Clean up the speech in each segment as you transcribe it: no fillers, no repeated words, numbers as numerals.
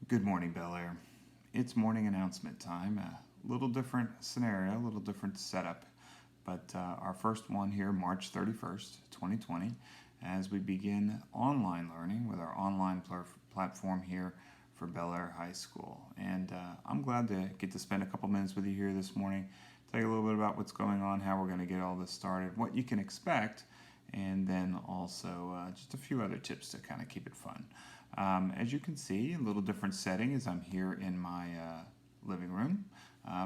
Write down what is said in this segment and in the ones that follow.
Good morning, Bellaire. It's morning announcement time. A little different scenario, a little different setup, but our first one here, March 31st, 2020, as we begin online learning with our online platform here for Bellaire High School. And I'm glad to get to spend a couple minutes with you here this morning, tell you a little bit about what's going on, how we're going to get all this started, what you can expect, and then also just a few other tips to kind of keep it fun. As you can see, a little different setting as I'm here in my living room,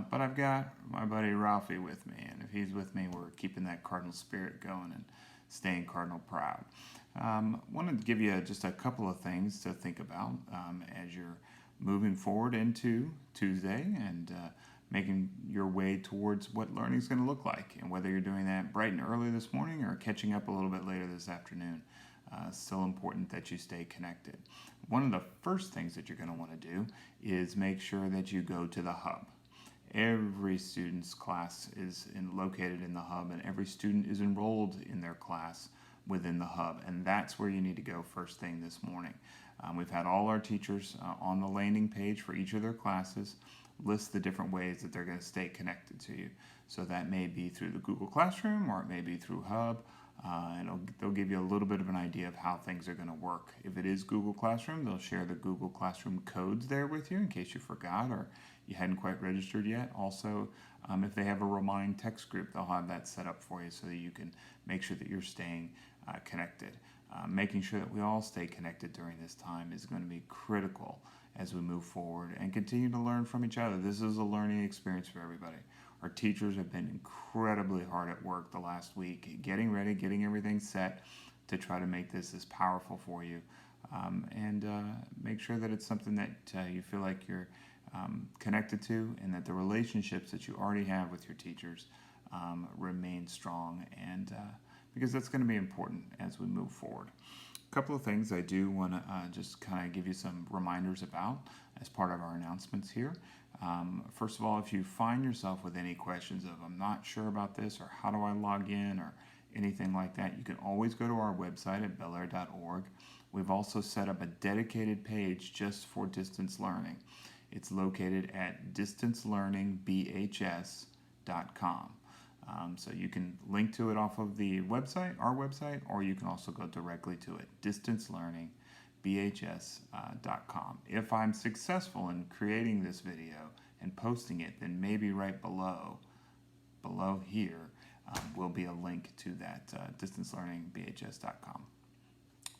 but I've got my buddy Ralphie with me, and if he's with me, we're keeping that Cardinal spirit going and staying Cardinal proud. Wanted to give you just a couple of things to think about as you're moving forward into Tuesday and making your way towards what learning is going to look like, and whether you're doing that bright and early this morning or catching up a little bit later this afternoon. Still important that you stay connected. One of the first things that you're going to want to do is make sure that you go to the hub. Every student's class is located in the hub, and every student is enrolled in their class within the hub, and that's where you need to go first thing this morning. We've had all our teachers on the landing page for each of their classes list the different ways that they're going to stay connected to you. So that may be through the Google Classroom, or it may be through Hub. And they'll give you a little bit of an idea of how things are going to work. If it is Google Classroom, they'll share the Google Classroom codes there with you in case you forgot or you hadn't quite registered yet. Also, if they have a Remind text group, they'll have that set up for you so that you can make sure that you're staying connected. Making sure that we all stay connected during this time is going to be critical as we move forward and continue to learn from each other. This is a learning experience for everybody. Our teachers have been incredibly hard at work the last week, getting ready, getting everything set to try to make this as powerful for you, and make sure that it's something that you feel like you're connected to, and that the relationships that you already have with your teachers remain strong, and because that's going to be important as we move forward. A couple of things I do want to just kind of give you some reminders about as part of our announcements here. First of all, if you find yourself with any questions of I'm not sure about this, or how do I log in, or anything like that, you can always go to our website at bellaire.org. We've also set up a dedicated page just for distance learning. It's located at distancelearningbhs.com. So you can link to it off of the website, our website, or you can also go directly to it, distancelearningbhs.com. If I'm successful in creating this video and posting it, then maybe right below here will be a link to that distancelearningbhs.com.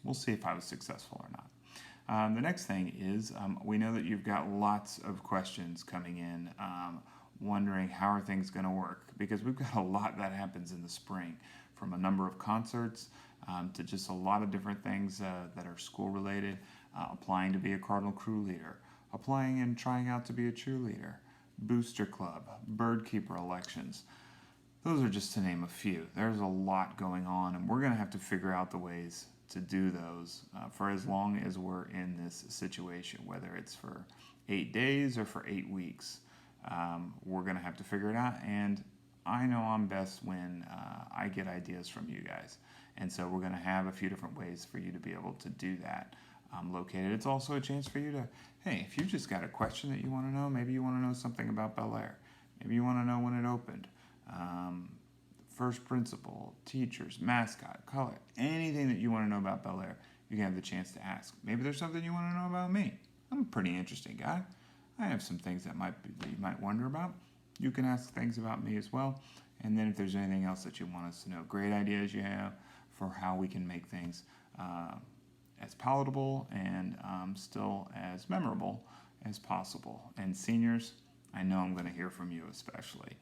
We'll see if I was successful or not. The next thing is we know that you've got lots of questions coming in, wondering how are things going to work, because we've got a lot that happens in the spring, from a number of concerts to just a lot of different things that are school related, applying to be a Cardinal crew leader, applying and trying out to be a cheerleader, booster club, bird keeper elections. Those are just to name a few. There's a lot going on, and we're going to have to figure out the ways to do those for as long as we're in this situation, whether it's for 8 days or for 8 weeks. We're going to have to figure it out, and I know I'm best when I get ideas from you guys, and so we're going to have a few different ways for you to be able to do that located. It's also a chance for you to, hey, if you've just got a question that you want to know, maybe you want to know something about Bellaire, maybe you want to know when it opened, first principal, teachers, mascot, color, anything that you want to know about Bellaire, you can have the chance to ask. Maybe there's something you want to know about me. I'm a pretty interesting guy. I have some things that you might wonder about. You can ask things about me as well. And then if there's anything else that you want us to know, great ideas you have for how we can make things as palatable and still as memorable as possible. And seniors, I know I'm going to hear from you especially.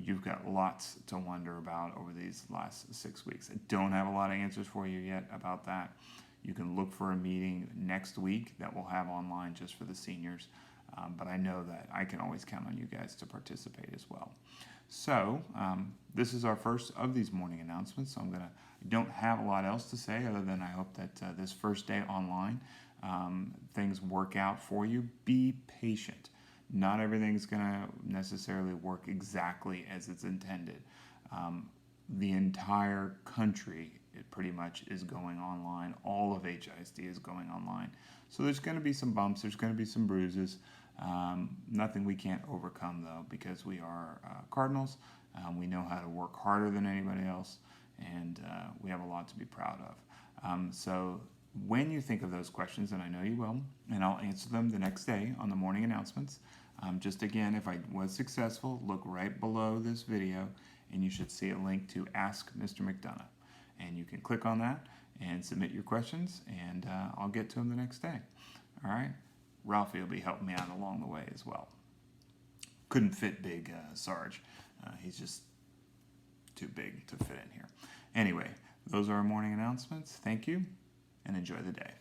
You've got lots to wonder about over these last 6 weeks. I don't have a lot of answers for you yet about that. You can look for a meeting next week that we'll have online just for the seniors. But I know that I can always count on you guys to participate as well. So this is our first of these morning announcements. So I don't have a lot else to say other than I hope that this first day online, things work out for you. Be patient. Not everything's going to necessarily work exactly as it's intended. The entire country It pretty much is going online. All of HISD is going online. So there's going to be some bumps. There's going to be some bruises. Nothing we can't overcome, though, because we are Cardinals. We know how to work harder than anybody else, and we have a lot to be proud of. So when you think of those questions, and I know you will, and I'll answer them the next day on the morning announcements. Just again, if I was successful, look right below this video, and you should see a link to Ask Mr. McDonough. And you can click on that and submit your questions, and I'll get to them the next day. All right? Ralphie will be helping me out along the way as well. Couldn't fit big Sarge. He's just too big to fit in here. Anyway, those are our morning announcements. Thank you, and enjoy the day.